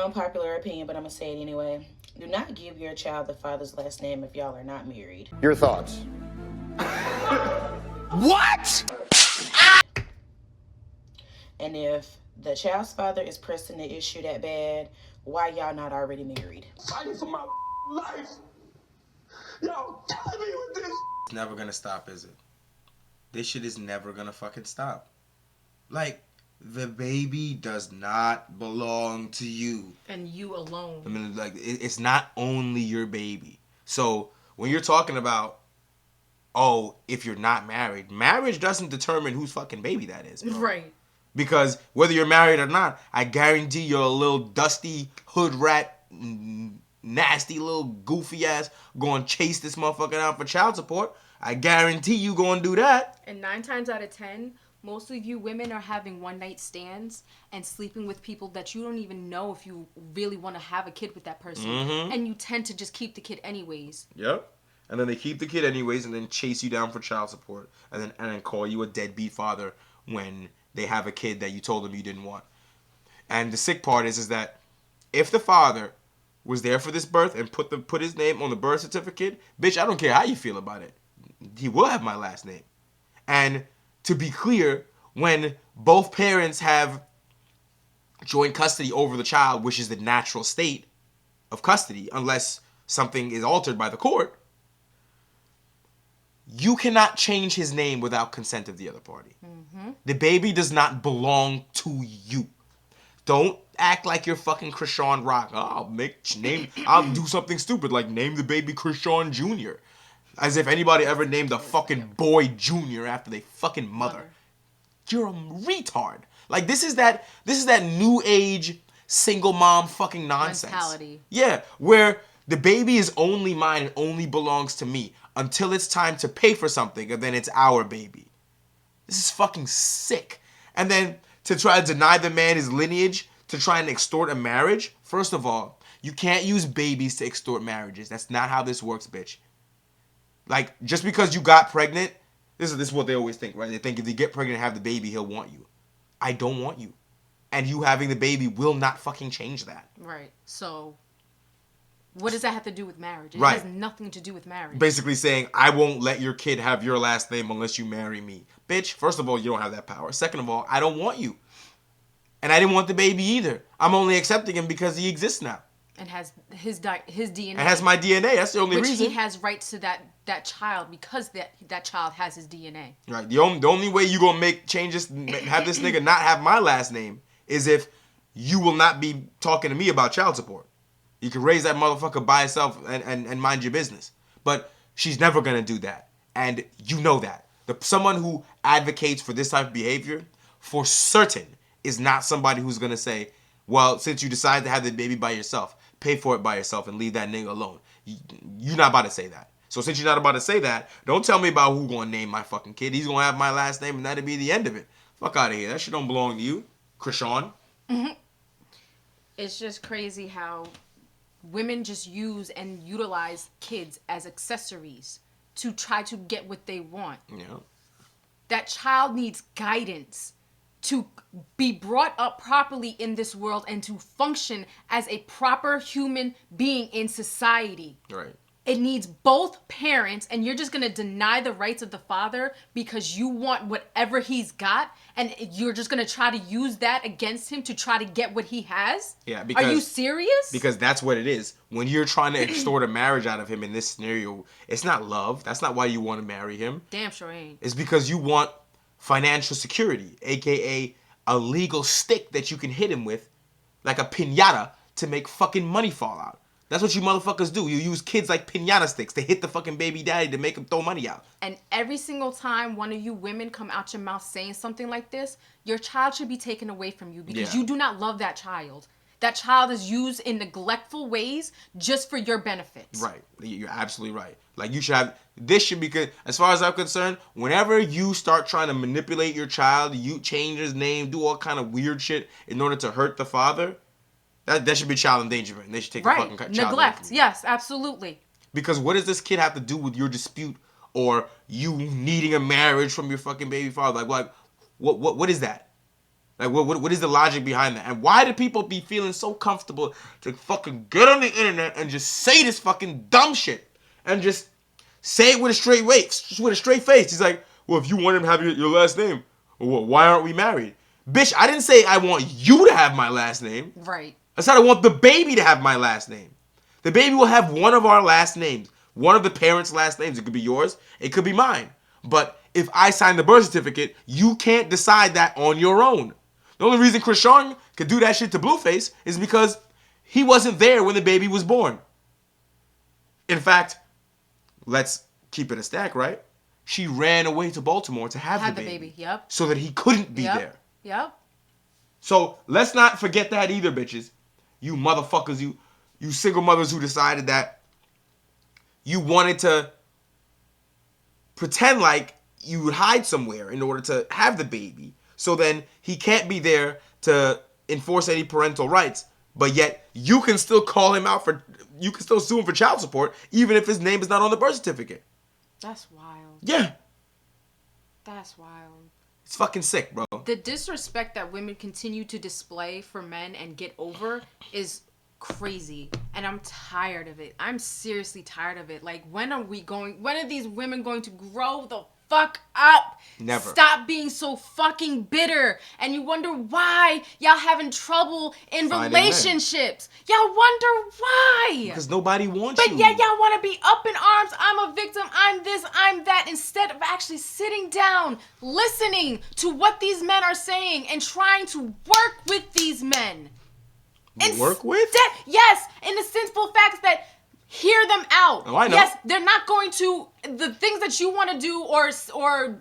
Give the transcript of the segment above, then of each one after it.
unpopular opinion, but I'm gonna say it anyway. Do not give your child the father's last name if y'all are not married. Your thoughts? What? And if the child's father is pressing the issue that bad, why y'all not already married? Fighting for my life. Y'all killing me with this. It's never gonna stop, is it? This shit is never gonna fucking stop. Like, the baby does not belong to you. And you alone. I mean, like, it's not only your baby. So, when you're talking about, oh, if you're not married, marriage doesn't determine whose fucking baby that is, bro. Right. Because whether you're married or not, I guarantee you're a little dusty hood rat, nasty little goofy ass going to chase this motherfucker down for child support. I guarantee you going to do that. And 9 times out of 10, most of you women are having one-night stands and sleeping with people that you don't even know if you really want to have a kid with that person. Mm-hmm. And you tend to just keep the kid anyways. Yep. And then they keep the kid anyways and then chase you down for child support. And then call you a deadbeat father when they have a kid that you told them you didn't want. And the sick part is that if the father was there for this birth and put his name on the birth certificate, bitch, I don't care how you feel about it. He will have my last name. And to be clear, when both parents have joint custody over the child, which is the natural state of custody, unless something is altered by the court, you cannot change his name without consent of the other party. Mm-hmm. The baby does not belong to you. Don't act like you're fucking Krishan Rock. Oh, I'll do something stupid like name the baby Krishan Jr. As if anybody ever named a fucking boy Jr. after their fucking mother. You're a retard. Like, this is that new age single mom fucking nonsense. Mentality. Yeah, where the baby is only mine and only belongs to me until it's time to pay for something, and then it's our baby. This is fucking sick. And then to try to deny the man his lineage, to try and extort a marriage, first of all, you can't use babies to extort marriages. That's not how this works, bitch. Like, just because you got pregnant, this is what they always think, right? They think if you get pregnant and have the baby, he'll want you. I don't want you. And you having the baby will not fucking change that. Right. So, what does that have to do with marriage? It Right. has nothing to do with marriage. Basically saying, I won't let your kid have your last name unless you marry me. Bitch, first of all, you don't have that power. Second of all, I don't want you. And I didn't want the baby either. I'm only accepting him because he exists now. And has his DNA. And has my DNA. That's the only which reason. He has rights to that child because that child has his DNA. Right. The only way you gonna make changes, have this nigga not have my last name, is if you will not be talking to me about child support. You can raise that motherfucker by itself and mind your business. But she's never gonna do that. And you know that. Someone who advocates for this type of behavior, for certain, is not somebody who's gonna say, well, since you decided to have the baby by yourself, pay for it by yourself and leave that nigga alone. You're not about to say that. So since you're not about to say that, don't tell me about who gonna name my fucking kid. He's gonna have my last name and that'll be the end of it. Fuck out of here. That shit don't belong to you, Krishan. Mm-hmm. It's just crazy how women just use and utilize kids as accessories to try to get what they want. Yeah. That child needs guidance to be brought up properly in this world and to function as a proper human being in society. Right. It needs both parents, and you're just going to deny the rights of the father because you want whatever he's got, and you're just going to try to use that against him to try to get what he has? Yeah, because... Are you serious? Because that's what it is. When you're trying to extort a marriage out of him in this scenario, it's not love. That's not why you want to marry him. Damn sure ain't. It's because you want financial security, a.k.a. a legal stick that you can hit him with, like a piñata, to make fucking money fall out. That's what you motherfuckers do. You use kids like piñata sticks to hit the fucking baby daddy to make him throw money out. And every single time one of you women come out your mouth saying something like this, your child should be taken away from you because you do not love that child. That child is used in neglectful ways just for your benefits. Right. You're absolutely right. Like, you should have... This should be good. As far as I'm concerned, whenever you start trying to manipulate your child, you change his name, do all kind of weird shit in order to hurt the father, that should be child endangerment. They should take the fucking child away Neglect. from you. Yes, absolutely. Because what does this kid have to do with your dispute or you needing a marriage from your fucking baby father? Like what is that? Like, what is the logic behind that? And why do people be feeling so comfortable to fucking get on the internet and just say this fucking dumb shit and just say it with a straight face? He's like, well, if you want him to have your last name, well, why aren't we married? Bitch, I didn't say I want you to have my last name. Right. I said I want the baby to have my last name. The baby will have one of our last names. One of the parents' last names. It could be yours. It could be mine. But if I sign the birth certificate, you can't decide that on your own. The only reason Krishan could do that shit to Blueface is because he wasn't there when the baby was born. In fact, let's keep it a stack, right? She ran away to Baltimore to have the baby. Yep. So that he couldn't be there. Yep. So let's not forget that either, bitches. You motherfuckers, you single mothers who decided that you wanted to pretend like you would hide somewhere in order to have the baby. So then he can't be there to enforce any parental rights. But yet you can still call him out you can still sue him for child support even if his name is not on the birth certificate. That's wild. Yeah. That's wild. It's fucking sick, bro. The disrespect that women continue to display for men and get over is crazy. And I'm tired of it. I'm seriously tired of it. Like, when are these women going to grow the fuck up? Never. Stop being so fucking bitter. And you wonder why y'all having trouble in relationships. Y'all wonder why. Because nobody wants you. But yeah, y'all want to be up in arms. I'm a victim. I'm this, I'm that. Instead of actually sitting down, listening to what these men are saying and trying to work with these men. Work with? Yes, in the simple facts that hear them out. Oh, I know. Yes, they're not going to, the things that you want to do or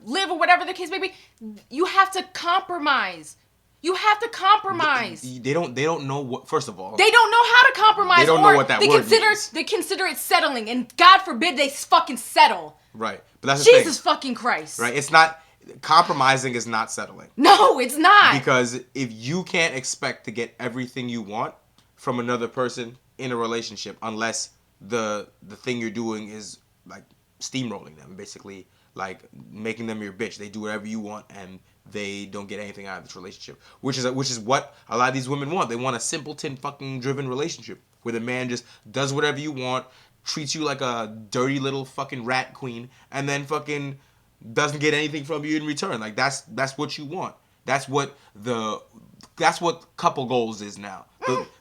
live or whatever the case may be, you have to compromise. You have to compromise. They don't know what, first of all. They don't know how to compromise. They don't know what that word means. They consider it settling, and God forbid they fucking settle. Right. But that's the thing. Jesus fucking Christ. Right. It's not, compromising is not settling. No, it's not. Because if you can't expect to get everything you want from another person in a relationship, unless the thing you're doing is like steamrolling them, basically like making them your bitch. They do whatever you want and they don't get anything out of this relationship, which is what a lot of these women want. They want a simpleton fucking driven relationship where the man just does whatever you want, treats you like a dirty little fucking rat queen, and then fucking doesn't get anything from you in return. Like that's what you want. That's what couple goals is now.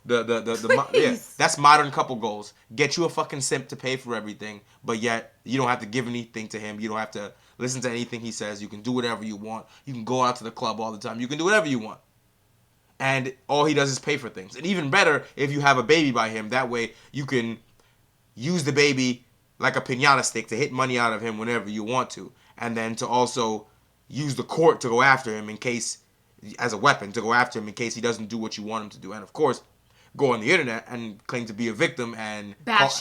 That's modern couple goals. Get you a fucking simp to pay for everything, but yet you don't have to give anything to him. You don't have to listen to anything he says. You can do whatever you want. You can go out to the club all the time. You can do whatever you want. And all he does is pay for things. And even better if you have a baby by him. That way you can use the baby like a piñata stick to hit money out of him whenever you want to. And then to also use the court to go after him as a weapon, to go after him in case he doesn't do what you want him to do. And of course, go on the internet and claim to be a victim and bash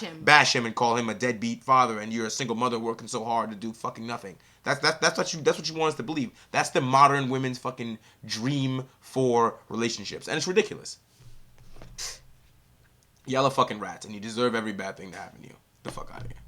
him and call him a deadbeat father and you're a single mother working so hard to do fucking nothing. That's what you want us to believe. That's the modern women's fucking dream for relationships. And it's ridiculous. Y'all are fucking rats and you deserve every bad thing to happen to you. The fuck out of here.